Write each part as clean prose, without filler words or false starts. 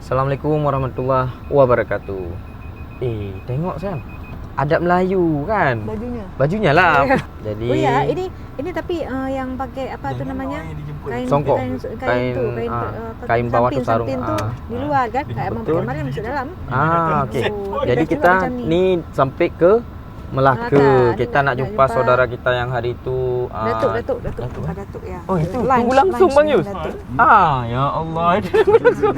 Assalamualaikum warahmatullahi wabarakatuh. Tengok Sam. Adat Melayu kan? Bajunya lah. Jadi Oh ya, ini tapi yang pakai apa tu namanya? Kain songkok. kain bawah tu sarung. Samping tu di luar kan? Kayak abang pakai malam masuk dalam. Okey. Oh, Jadi dia kita macam ni sampai ke Melaka. Melaka. Kita nak jumpa saudara kita yang hari tu Datuk ya. Oh, itu Lunch, tunggu langsung Bang Yus. Datuk. Ya Allah. Tunggu langsung.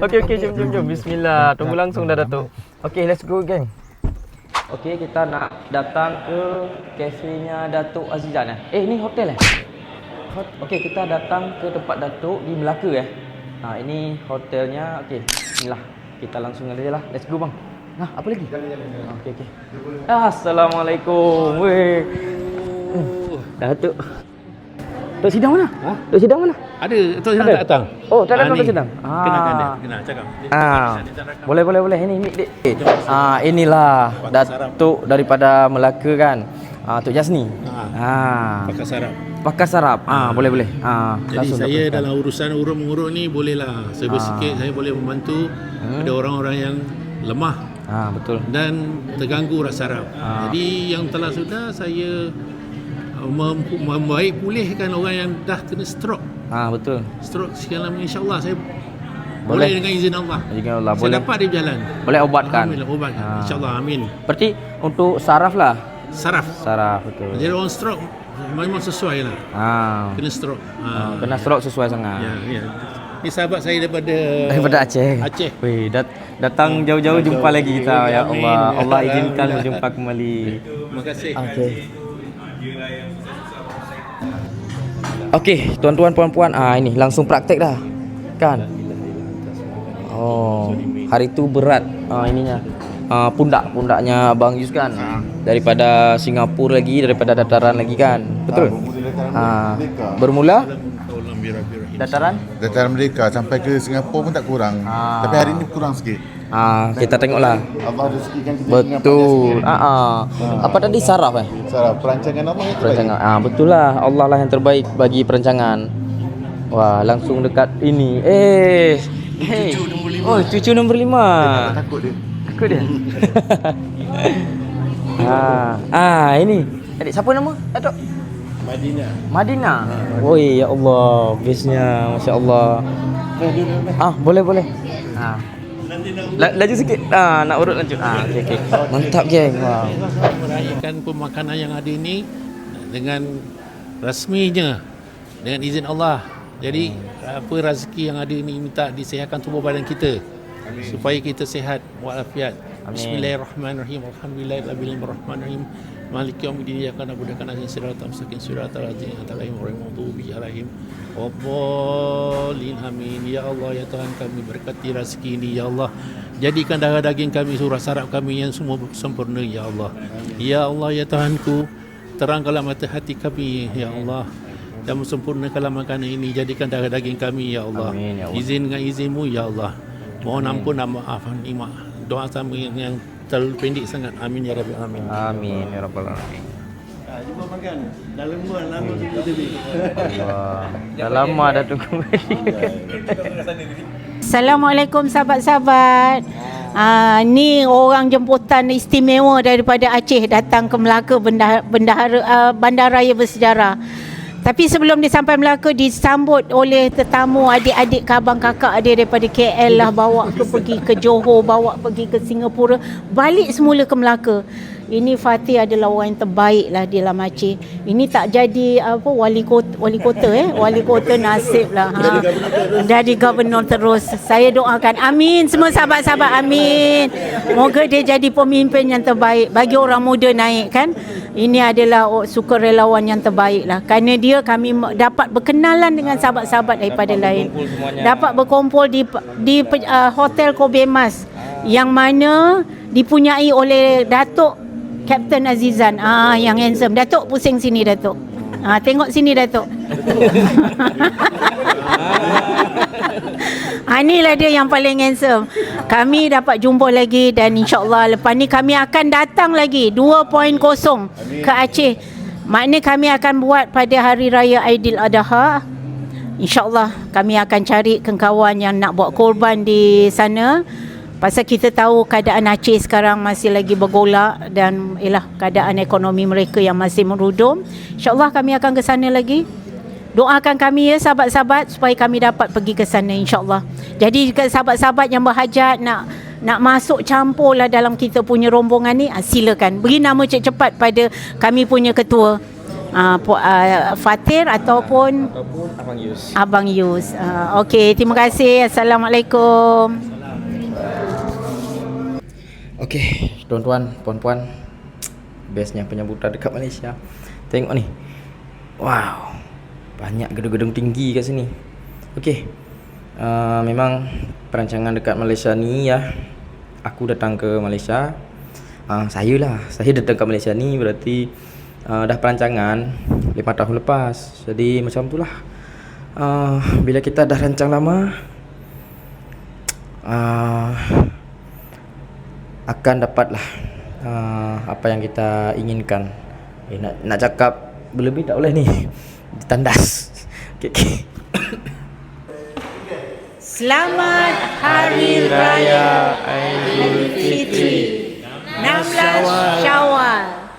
Okey, jom. Bismillah. Tunggu langsung dah Datuk. Okey, let's go geng. Okey, kita nak datang ke kafenya Datuk Azizan ni hotel Okey, kita datang ke tempat Datuk di Melaka ini hotelnya. Okey, inilah. Kita langsung aja lah. Let's go bang. Apa lagi? Okey. Assalamualaikum. Weh. Datuk. Tok Sidang mana? Tok Sidang mana? Ada, Tok Sidang tak datang. Oh, tak datang Tok Sidang. Kenalkan dia, kenal cakap. Boleh. Ini mic dek. Inilah Datuk daripada Melaka kan. Tok Jasni. Pakas Arab. Boleh. Jadi saya dalam urusan urut-mengurut ni bolehlah serba sikit saya boleh membantu. Ada orang-orang yang lemah betul. dan terganggu rasa harap. Jadi yang telah sudah saya membaik pulihkan orang yang dah kena stroke. Betul. Stroke sekian lama, insya-Allah saya boleh dengan izin Allah. Saya boleh dapat dia berjalan. Boleh ubatkan. Alhamdulillah ubatkan. Insya-Allah, amin. Berarti untuk saraf lah. Saraf betul. Jadi orang stroke memang sesuai lah. Kena stroke. Kena stroke sesuai sangat. Ya. Ni sahabat saya daripada Aceh. Weh, datang jauh-jauh jumpa lagi kita. Ya Allah. Allah izinkan berjumpa kembali. Terima kasih. Okey, tuan-tuan puan-puan, ini langsung praktek dah. Kan? Hari tu berat ininya. Pundaknya Abang Yus kan. Daripada Singapura lagi, daripada dataran lagi kan. Betul? Bermula dataran Merdeka sampai ke Singapura pun tak kurang. Tapi hari ni kurang sikit. Kita tengoklah. Allah rezekikan kita betul. Apa tadi saraf Saraf perancangan Allah yang terbaik. Perancangan. Betul lah. Allah lah yang terbaik bagi perancangan. Wah, langsung dekat ini. Cucu nombor 5. Takut dia. Ini. Adik siapa nama? Datuk? Madinah. Oi, ya Allah, bestnya, masya-Allah. Boleh. Laju sikit. Nak urut lanjut. Okey. Mantap geng. Wow. Meraihkan pemakanan yang ada ini dengan rasminya dengan izin Allah. Jadi apa rezeki yang ada ini minta disihatkan tubuh badan kita supaya kita sihat walafiat. Bismillahirrahmanirrahim. Alhamdulillahirabbil Maliki yaumiddin. Iyyaka na'budu wa iyyaka nasta'in. Shiratal mustaqim. Shiratal ladzina an'amta 'alaihim ghairil maghdubi 'alaihim waladdallin. Amin. Ya Allah, ya Tuhan kami, berkati rezeki ini ya Allah. Jadikan darah daging kami, surah saraf kami yang semua sempurna ya Allah. Ya Allah, ya Tuhanku, terangkanlah mata hati kami ya Allah, dan sempurnakanlah makanan ini. Jadikan darah daging kami ya Allah. Amin, ya Allah. Izin dengan izinmu ya Allah. Mohon ampun dan maaf. Doa kami yang terlalu pendek sangat. Amin ya Rabbil Alamin. Amin ya Rabbal Alamin. Jumpa makan. Dalam bulan lama tadi. Dah lama dah tunggu. Assalamualaikum sahabat-sahabat. Ni orang jemputan istimewa daripada Aceh datang ke Melaka, bandaraya bersejarah. Tapi sebelum dia sampai Melaka, disambut oleh tetamu adik-adik ke abang kakak dia daripada KL lah, bawa pergi ke Johor, bawa pergi ke Singapura, balik semula ke Melaka. Ini Fatih adalah orang yang terbaik lah di dalam Aceh. Ini tak jadi wali kota nasib lah. Jadi gubernur terus. Saya doakan amin semua sahabat-sahabat, amin. Moga dia jadi pemimpin yang terbaik bagi orang muda naik kan. Ini adalah sukarelawan yang terbaik lah. Kerana dia kami dapat berkenalan dengan sahabat-sahabat daripada lain. Dapat berkumpul di Hotel Kobe Mas yang mana dipunyai oleh Datuk Kapten Azizan, yang handsome. Datuk pusing sini Datuk. Tengok sini Datuk. Inilah dia yang paling handsome. Kami dapat jumpa lagi dan insya-Allah lepas ni kami akan datang lagi 2.0 ke Aceh. Maknanya kami akan buat pada hari raya Aidiladha InsyaAllah kami akan cari kawan yang nak buat korban di sana. Pasal kita tahu keadaan Aceh sekarang masih lagi bergolak dan keadaan ekonomi mereka yang masih merudum. InsyaAllah kami akan ke sana lagi. Doakan kami ya sahabat-sahabat supaya kami dapat pergi ke sana insyaAllah. Jadi sahabat-sahabat yang berhajat nak masuk campurlah dalam kita punya rombongan ni, silakan. Beri nama cepat-cepat pada kami punya ketua. Fatir ataupun Abang Yus. Okey, terima kasih. Assalamualaikum. Okey, tuan-tuan, puan-puan, bestnya penyambutan dekat Malaysia. Tengok ni. Wow, banyak gedung-gedung tinggi kat sini. Okey, memang perancangan dekat Malaysia ni ya, aku datang ke Malaysia. Saya datang ke Malaysia ni berarti dah perancangan 5 tahun lepas. Jadi macam itulah. Bila kita dah rancang lama, akan dapatlah apa yang kita inginkan. Nak cakap berlebih tak boleh ni, ditandas. Okay. Selamat Hari Raya Aidilfitri 16 Syawal.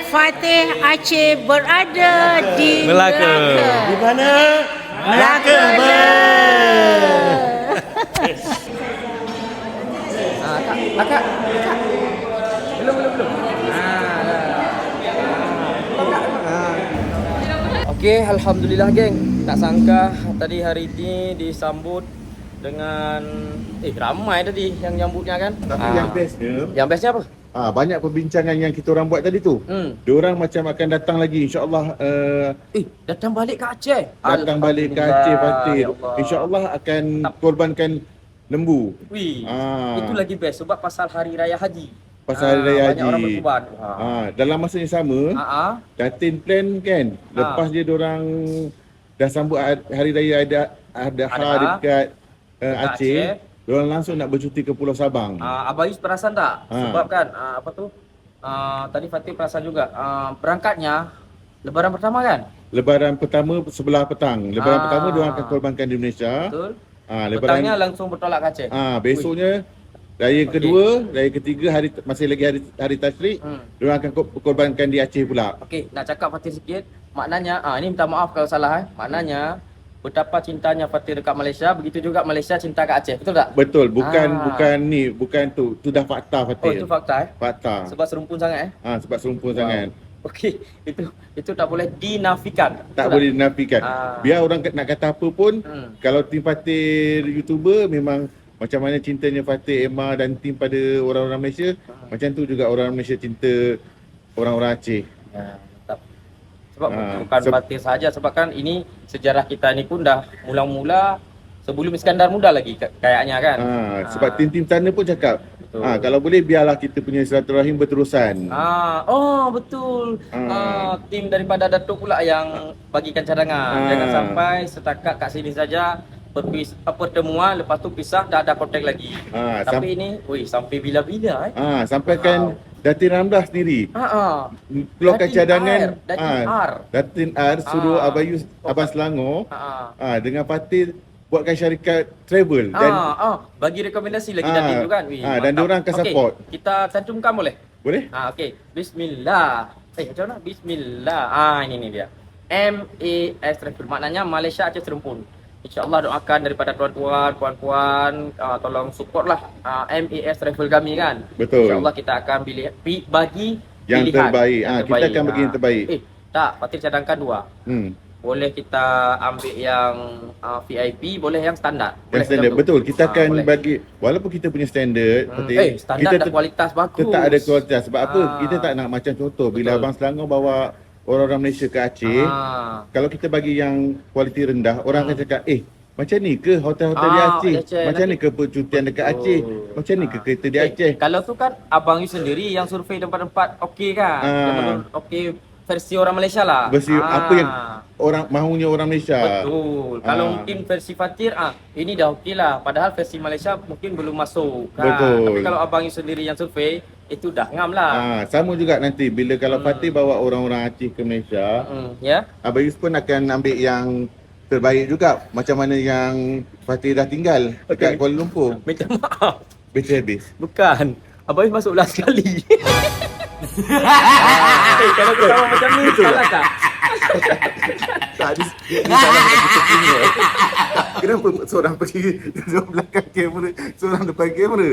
Fatih Aceh berada di Melaka. Di mana? Melaka. Kakak. Belum. Okey, alhamdulillah geng. Tak sangka tadi hari ini disambut dengan ramai tadi yang nyambutnya kan. Tapi yang bestnya, Yang bestnya apa? banyak perbincangan yang kita orang buat tadi tu. Diorang macam akan datang lagi insya-Allah. Datang balik ke Aceh. Datang balik ke Aceh Fatir. Ya Allah. InsyaAllah akan korbankan lembu. Wih, Ah. itu lagi best sebab pasal hari raya haji. Pasal Hari Raya banyak Haji. orang berkorban. Dalam masa yang sama, Datin plan kan, lepas dia diorang dah sambut Hari Raya Adha dekat Aceh, diorang langsung nak bercuti ke Pulau Sabang. Abang Yus perasan tak? Sebab kan tadi Fatih perasan juga berangkatnya Lebaran pertama kan? Lebaran pertama sebelah petang. Lebaran pertama diorang akan korbankan di Indonesia. Betul. Lebaran Petangnya langsung bertolak ke Aceh. besoknya Raya kedua, Raya ketiga masih lagi hari Tashrik, diorang akan korbankan di Aceh pula. Okey, nak cakap Fatih sikit. Maknanya ini minta maaf kalau salah Maknanya betapa cintanya Fatih dekat Malaysia, begitu juga Malaysia cinta ke Aceh. Betul tak? Betul, bukan tu. Tu dah fakta Fatih. Oh, itu fakta Fakta. Sebab serumpun sangat Sebab serumpun sangat. Okey, itu tak boleh dinafikan. Tak boleh dinafikan. Biar orang nak kata apa pun, kalau tim Fatih YouTuber memang macam mana cintanya Fatih, Emma dan tim pada orang-orang Malaysia, macam tu juga orang Malaysia cinta orang-orang Aceh. Ya, mantap. Sebab bukan Fatih saja, sebab kan ini sejarah kita ni pun dah mula-mula sebelum Iskandar muda lagi kayaknya kan. Sebab tim-tim sana pun cakap, kalau boleh biarlah kita punya silaturahim berterusan. Betul. Tim daripada Datuk pula yang bagikan cadangan. Jangan sampai setakat kat sini saja pertemuan, lepas tu pisah, dah ada kontak lagi. Tapi ini, sampai bila-bila Sampaikan Datin Ramdah sendiri keluarkan cadangan. Datin R suruh Abang Selangor dengan Fatih buatkan syarikat travel dan bagi rekomendasi lagi Datin tu kan. dan diorang akan support. Kita cantumkan boleh? Boleh? Okey. Bismillah. Macam mana? Bismillah. Ini dia. MAS Travel, maknanya Malaysia Aceh Serumpun. InsyaAllah doakan daripada tuan-tuan, puan-puan, tolong support lah MAS Travel kami kan. Betul. InsyaAllah kita akan bagi yang pilihan terbaik. Kita akan bagi yang terbaik. Tak, Fatih cadangkan 2. Boleh kita ambil yang VIP, boleh yang standard. Yang standard, betul. Kita akan bagi, walaupun kita punya standard, standard kita ada kualitas bagus. Tetap ada kualitas. Sebab apa? Kita tak nak macam contoh, bila Abang Selangor bawa orang-orang Malaysia ke Aceh, kalau kita bagi yang kualiti rendah, orang akan cakap, macam ni ke hotel-hotel di Aceh? Macam ni ke percutian dekat Aceh? Macam ni ke kereta di Aceh? Kalau tu kan Abang Yu sendiri yang survei tempat-tempat okey kan? Okey versi orang Malaysia lah. Versi apa yang mahunya orang Malaysia. Betul. Kalau mungkin versi Fatir, ini dah okey lah. Padahal versi Malaysia mungkin belum masuk. Betul. Tapi kalau Abang Yu sendiri yang survei, itu dah ngam lah. Sama juga nanti bila kalau Fatih bawa orang-orang Aceh ke Malaysia, Abang Yus pun akan ambil yang terbaik juga macam mana yang Fatih dah tinggal dekat Kuala Lumpur. Minta maaf. Bateri habis. Bukan. Abang masuk last sekali. Kalau kau sama macam ni, salah tak? Tak, dia salah kita punya. Tak, kenapa seorang pergi duduk belakang kamera, seorang depan kamera?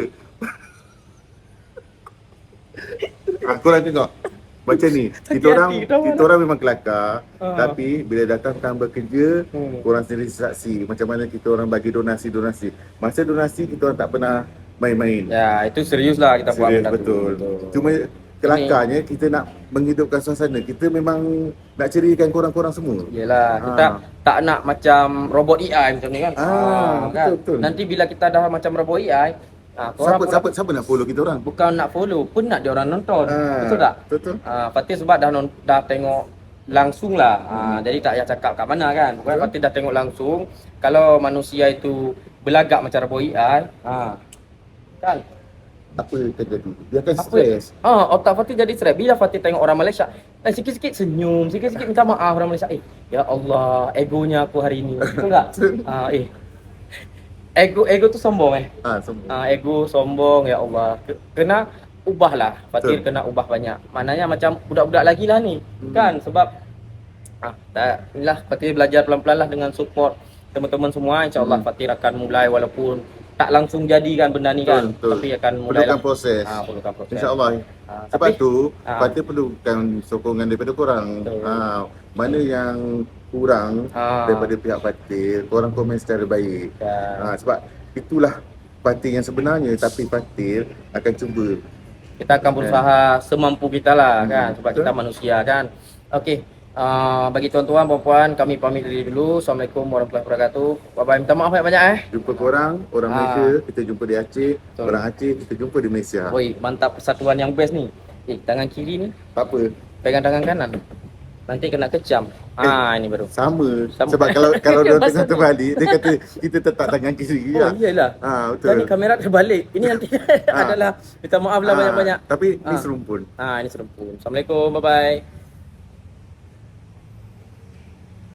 Korang tengok. Macam ni, kita orang memang kelakar, tapi bila datang time bekerja, korang sendiri saksi macam mana kita orang bagi donasi. Masa donasi kita orang tak pernah main-main. Ya, itu serius lah kita buat Serius, benda betul. tu. Cuma kelakarnya kita nak menghidupkan suasana. Kita memang nak ceriakan korang-korang semua. Yelah, kita tak nak macam robot AI macam ni kan. Kan? Betul. Nanti bila kita dah macam robot AI, Siapa nak follow kita orang? bukan nak follow, pun nak dia orang nonton. Betul tak? Betul. Fatih sebab dah tengok langsung lah. Jadi tak payah cakap kat mana kan. Bukan Fatih dah tengok langsung. Kalau manusia itu belagak macam robot AI, kan? Apa yang terjadi? Dia akan stres. Otak Fatih jadi stres. Bila Fatih tengok orang Malaysia, sikit-sikit senyum, sikit-sikit minta maaf orang Malaysia. Ya Allah, egonya aku hari ini. Betul tak? Ego tu sombong Semua. Ego sombong, ya Allah. Kena ubahlah. Fatih kena ubah banyak. Maknanya macam budak-budak lagi lah ni. Kan? Sebab inilah Fatih belajar pelan-pelan lah dengan support teman-teman semua. InsyaAllah Fatih akan mulai walaupun tak langsung jadi kan benda ni kan. Betul. Tapi akan mulai Perlukan proses. Perlukan proses. InsyaAllah. Sebab Tapi- tu Fatih perlukan sokongan daripada korang. Betul. Mana yang kurang daripada pihak Fatih, korang komen secara baik. Sebab itulah Fatih yang sebenarnya, tapi Fatih akan cuba. Kita akan berusaha semampu kita lah kan. Sebab Betul. kita manusia kan. Okey. Bagi tuan-tuan, puan-puan, kami pamit diri dulu. Assalamualaikum warahmatullahi wabarakatuh. Bye-bye. Minta maaf banyak-banyak Jumpa korang, orang Malaysia, kita jumpa di Aceh. Betul. Orang Aceh, kita jumpa di Malaysia. Oi, mantap persatuan yang best ni. Tangan kiri ni Tak apa. pegang tangan kanan. Nanti kena kejam. Ini baru. Sama. Sama. Sebab kalau dia tengah Maksud- terbalik, dia kata kita tetap tangan kiri. Iyalah. Betul. Dan ni kamera terbalik. Ini nanti adalah minta maaf lah banyak-banyak. Tapi ni serumpun. Ini serumpun. Assalamualaikum. Bye-bye.